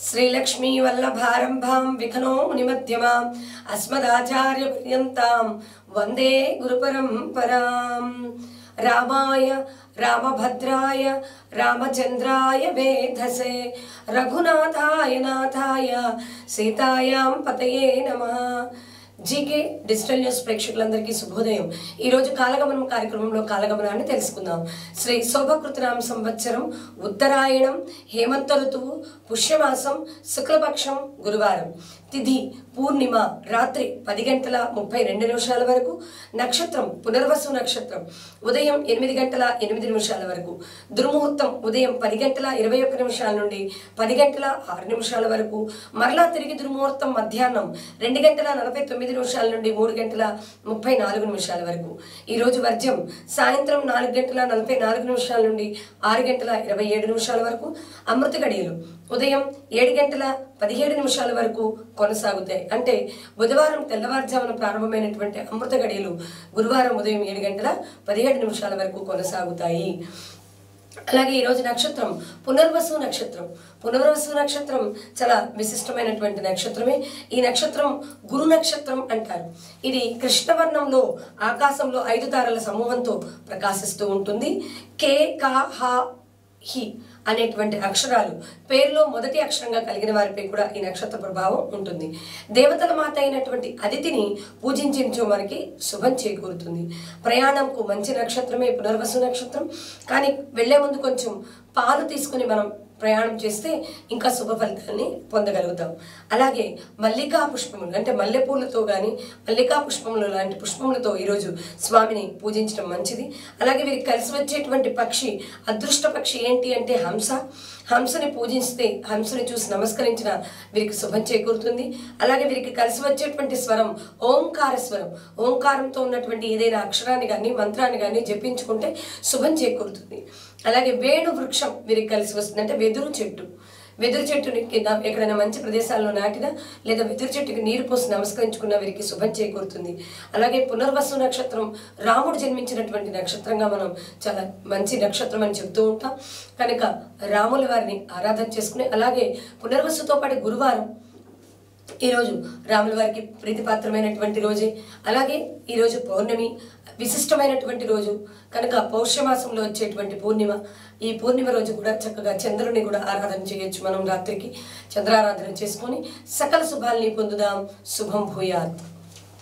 श्रीलक्ष्मी वल्लभारंभां विघ्नो मुनिमध्यमाम् अस्मदाचार्यपर्यन्तां वन्दे गुरुपरम्पराम्। रामाय रामभद्राय रामचन्द्राय वेधसे रघुनाथाय नाथाय सीतायां पतये नमः। జీకే డిజిటల్ న్యూస్ ప్రేక్షకులందరికీ శుభోదయం। ఈ రోజు కాలగమనం కార్యక్రమంలో కాలగమనాన్ని తెలుసుకుందాం। శ్రీ శోభకృతనామ సంవత్సరం ఉత్తరాయణం హేమంత ఋతువు పుష్యమాసం శుక్లపక్షం గురువారం తిథి పూర్ణిమ రాత్రి 10:32 వరకు నక్షత్రం పునర్వసు నక్షత్రం ఉదయం 8:08 వరకు దుర్ముహూర్తం ఉదయం 10:21 నుండి 10:06 వరకు మరలా తిరిగి దుర్ముహూర్తం మధ్యాహ్నం 2:49 నుండి 3:34 వరకు। ఈ రోజు వర్జ్యం సాయంత్రం 4:44 నుండి 6:27 వరకు। అమృత గడియలు ఉదయం 7:17 వరకు కొనసాగుతాయి। అంటే బుధవారం తెల్లవారుజామున ప్రారంభమైనటువంటి అమృత గడియలు గురువారం ఉదయం 7:17 వరకు కొనసాగుతాయి। అలాగే ఈరోజు నక్షత్రం పునర్వసు నక్షత్రం। పునర్వసు నక్షత్రం చాలా విశిష్టమైనటువంటి నక్షత్రమే। ఈ నక్షత్రం గురు నక్షత్రం అంటారు। ఇది కృష్ణవర్ణంలో ఆకాశంలో 5 తారల సమూహంతో ప్రకాశిస్తూ ఉంటుంది। కే కా హా హి అనేటువంటి అక్షరాలు పేరులో మొదటి అక్షరంగా కలిగిన వారిపై కూడా ఈ నక్షత్ర ప్రభావం ఉంటుంది। దేవతల మాత అయినటువంటి అదితిని పూజించో మనకి శుభం చేకూరుతుంది। ప్రయాణంకు మంచి నక్షత్రమే పునర్వసు నక్షత్రం। కానీ వెళ్లే ముందు కొంచెం పాలు తీసుకుని మనం ప్రయాణం చేస్తే ఇంకా శుభ ఫలితాన్ని పొందగలుగుతాం। అలాగే మల్లికా పుష్పములు అంటే మల్లెపూలతో కానీ మల్లికా పుష్పములు లాంటి పుష్పములతో ఈరోజు స్వామిని పూజించడం మంచిది। అలాగే వీరికి కలిసి వచ్చేటువంటి పక్షి అదృష్ట పక్షి ఏంటి అంటే హంస। హంసని పూజిస్తే హంసని చూసి నమస్కరించిన వీరికి శుభం చేకూరుతుంది। అలాగే వీరికి కలిసి వచ్చేటువంటి స్వరం ఓంకార స్వరం। ఓంకారంతో ఉన్నటువంటి ఏదైనా అక్షరాన్ని కానీ మంత్రాన్ని కానీ జపించుకుంటే శుభం చేకూరుతుంది। అలాగే వేణు వృక్షం వీరికి కలిసి వస్తుంది అంటే వెదురు చెట్టు। వెదురు చెట్టుని కింద ఎక్కడైనా మంచి ప్రదేశాల్లో నాటినా లేదా వెదురు చెట్టుకి నీరు పోసి నమస్కరించుకున్న వీరికి శుభం చేకూరుతుంది। అలాగే పునర్వసు నక్షత్రం రాముడు జన్మించినటువంటి నక్షత్రంగా మనం చాలా మంచి నక్షత్రం అని చెప్తూ ఉంటాం కనుక రాముల వారిని ఆరాధన చేసుకుని అలాగే పునర్వసుతో పాటు గురువారం ఈరోజు రాముల వారికి ప్రీతిపాత్రమైనటువంటి రోజే। అలాగే ఈరోజు పౌర్ణమి విశిష్టమైనటువంటి రోజు కనుక పౌష్యమాసంలో వచ్చేటువంటి పూర్ణిమ। ఈ పూర్ణిమ రోజు కూడా చక్కగా చంద్రుని కూడా ఆరాధన చేయొచ్చు మనం రాత్రికి చంద్రారాధన చేసుకొని సకల శుభాల్ని పొందుదాం। శుభం భూయాత్।